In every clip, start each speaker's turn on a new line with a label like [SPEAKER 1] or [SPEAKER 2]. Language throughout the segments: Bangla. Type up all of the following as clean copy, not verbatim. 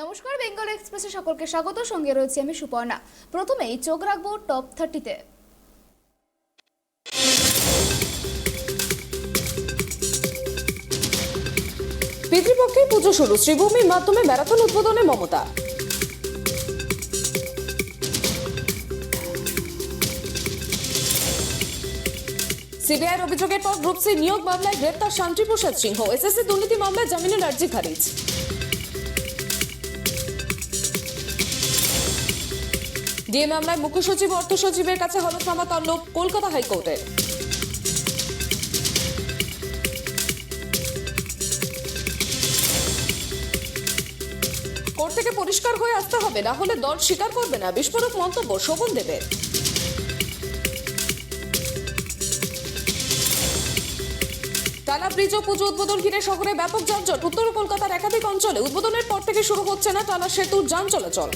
[SPEAKER 1] নমস্কার, বেঙ্গল এক্সপ্রেসে সকলকে স্বাগত। সঙ্গে রয়েছে আমি সুপর্ণা। প্রথমেই চোখ রাখবো টপ 30-তে।
[SPEAKER 2] পিতৃপক্ষে পুজো শুরু, শ্রীভূমির মাধ্যমে ম্যারাথন উদ্বোধনে মমতা। সিবিআইয়ের অভিযোগের পর গ্রুপ সি নিয়োগ মামলায় গ্রেপ্তার শান্তিপ্রসাদ সিংহ। এসএসসি দুর্নীতি মামলায় জামিনের আর্জি খারিজ। ডিএ মামলায় মুখ্য সচিব ও অর্থ সচিবের কাছে হলফনামা তলব কলকাতা হাইকোর্টের। কোর্ট থেকে পরিষ্কার হয়ে আসতে হবে, না হলে দল স্বীকার করবে না, বিস্ফোরক মন্তব্য শোভন দেবের। টালা ব্রিজ ও পুজো উদ্বোধন ঘিরে শহরে ব্যাপক যানজট। উত্তর কলকাতার একাধিক অঞ্চলে উদ্বোধনের পর থেকে শুরু হচ্ছে না টালা সেতুর যান চলাচল।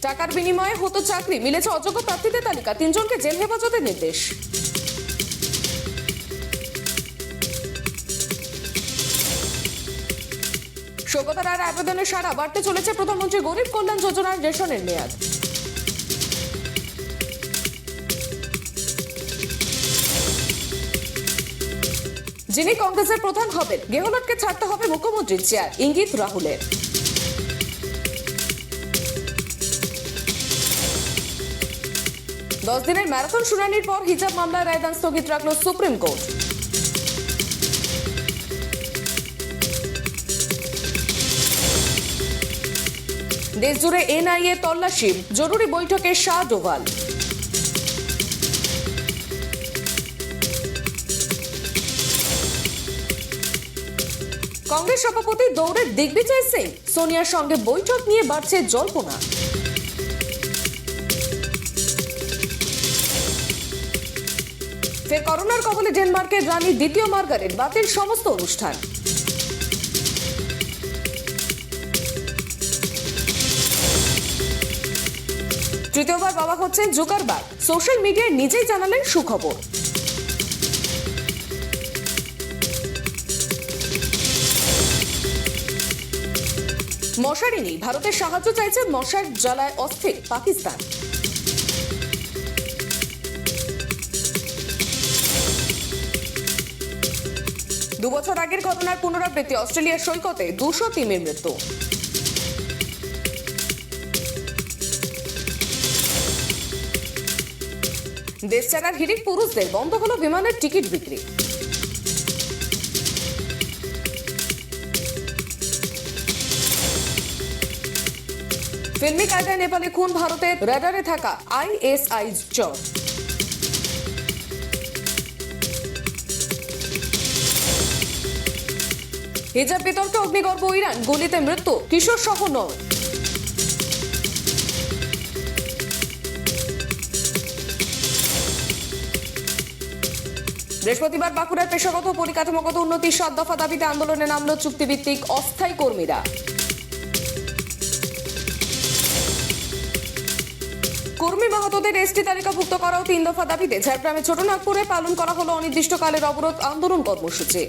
[SPEAKER 2] টাকার বিনিময়ে হতো চাকরি, মিলেছে অযোগ্য প্রার্থীদের তালিকা, 3 জনকে জেল হেফাজতের নির্দেশ। সৌগত রায়ের আবেদনের সাড়া বাড়তে চলেছে প্রধানমন্ত্রী গরিব কল্যাণ যোজনার রেশনের মেয়াদ। যিনি কংগ্রেসের প্রধান হবেন, গেহলটকে ছাড়তে হবে মুখ্যমন্ত্রীর চেয়ার, ইঙ্গিত রাহুলের। দশ দিনের ম্যারাথন শুনানির পর হিজাব মামলার রায়দান স্থগিত রাখল সুপ্রিম কোর্ট। দেশজুড়ে এনআইএ তল্লাশি, জরুরি বৈঠকে শাহ ডোভাল। কংগ্রেস সভাপতি দৌড়ে দিগ্বিজয় সিং, সোনিয়ার সঙ্গে বৈঠক নিয়ে বাড়ছে জল্পনা। ফের করোনার কবলে ডেনমার্কের রানী দ্বিতীয় মার্গারেট, বাতিল সমস্ত অনুষ্ঠান। তৃতীয়বার বাবা হচ্ছেন জুকারবার্গ, সোশ্যাল মিডিয়ায় নিজেই জানালেন সুখবর। মশারি নেই, ভারতের সাহায্য চাইছে মশার জ্বালায় অস্থির পাকিস্তান। দুবছর আগের ঘটনার পুনরাবৃত্তি, অস্ট্রেলিয়ার সৈকতে 200 তিমির মৃত্যু। দেশ ছাড়ার হিড়িক পুরুষদের, বন্ধ হলো বিমানের টিকিট বিক্রি। ফিল্মি কায়দায় নেপালে খুন, ভারতের রাডারে থাকা আইএসআই চর। হিজাব বিতর্কে অগ্নিগর্ভ ইরান, গুলিতে মৃত্যু কিশোর সহ 9। বৃহস্পতিবার বাঁকুড়ার পেশাগত পরিকাঠামোগত উন্নতির 7 দফা দাবিতে আন্দোলনে নামল চুক্তিভিত্তিক অস্থায়ী কর্মীরা। কর্মী মাহাতোদের এসটি তালিকাভুক্ত করাও 3 দফা দাবিতে ঝাড়গ্রামে ছোটনাগপুরে পালন করা হলো অনির্দিষ্টকালের অবরোধ আন্দোলন কর্মসূচি।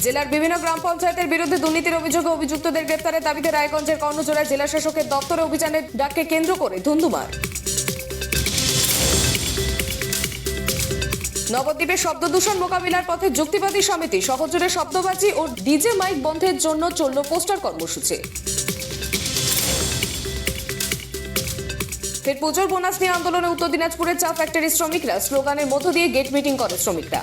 [SPEAKER 2] জেলার বিভিন্ন গ্রাম পঞ্চায়েতের বিরুদ্ধে দুর্নীতির অভিযোগে অভিযুক্তদের গ্রেপ্তারের দাবিতে রায়গঞ্জের কর্ণজোড়ায় জেলা শাসকের দপ্তরে অভিযানের ডাককে কেন্দ্র করে ধুন্ধুমার। নবদ্বীপে শব্দ দূষণ মোকাবিলার পথে যুক্তিবাদী সমিতি, শহর জুড়ে শব্দবাজি ও ডিজে মাইক বন্ধের জন্য চলল পোস্টার কর্মসূচি। ফের পুজোর বোনাস নিয়ে আন্দোলনে উত্তর দিনাজপুরের চা ফ্যাক্টরির শ্রমিকরা, স্লোগানের মধ্য দিয়ে গেট মিটিং করে শ্রমিকরা।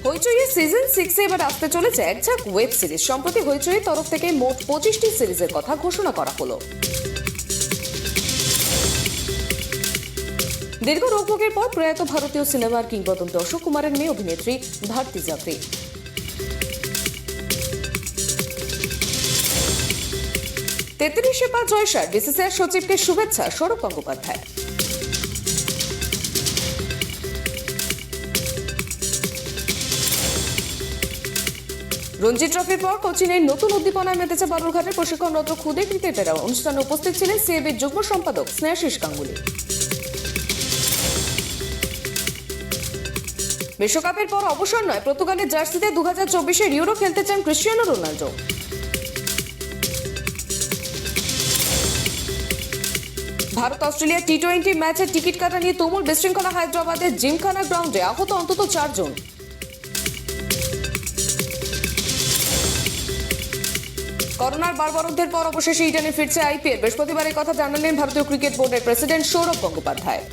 [SPEAKER 2] হইচইয়ে সিজন 6 এবার আসতে চলেছে এক ঝাঁক ওয়েব সিরিজ। সম্প্রতি হইচইয়ের তরফ থেকে মোট 25টি সিরিজের কথা ঘোষণা করা হলো। দীর্ঘ রোগভোগের পর প্রয়াত ভারতীয় সিনেমার কিংবদন্তি অশোক কুমারের মেয়ে অভিনেত্রী ভারতী জাফরি 33 পা জয়সার, বিসিসিআই সচিবকে শুভেচ্ছা সৌরভ গঙ্গোপাধ্যায়। রঞ্জি ট্রফির পর কোচিনের নতুন উদ্দীপনায় মেতেছে বালুরঘাটের প্রশিক্ষণরত খুদে ক্রিকেটাররা। অনুষ্ঠানে উপস্থিত ছিলেন সিএবির যুগ্ম সম্পাদক স্নেহাশিস গাঙ্গুলি। বিশ্বকাপের পর অবসর নয়, পর্তুগালের জার্সিতে 2024-এর ইউরো খেলতে চান ক্রিস্টিয়ানো রোনাল্ডো। ভারত অস্ট্রেলিয়া টি-20 ম্যাচের টিকিট কাটা নিয়ে তুমুল বিশৃঙ্খলা হায়দ্রাবাদের জিমখানা গ্রাউন্ডে, আহত অন্তত 4 জন। করোনার বারবরকদের পর অবশেষে ইডেনে ফিরছে আইপিএল। বৃহস্পতিবার এই কথা জানালেন ভারতীয় ক্রিকেট বোর্ডের প্রেসিডেন্ট সৌরভ গঙ্গোপাধ্যায়।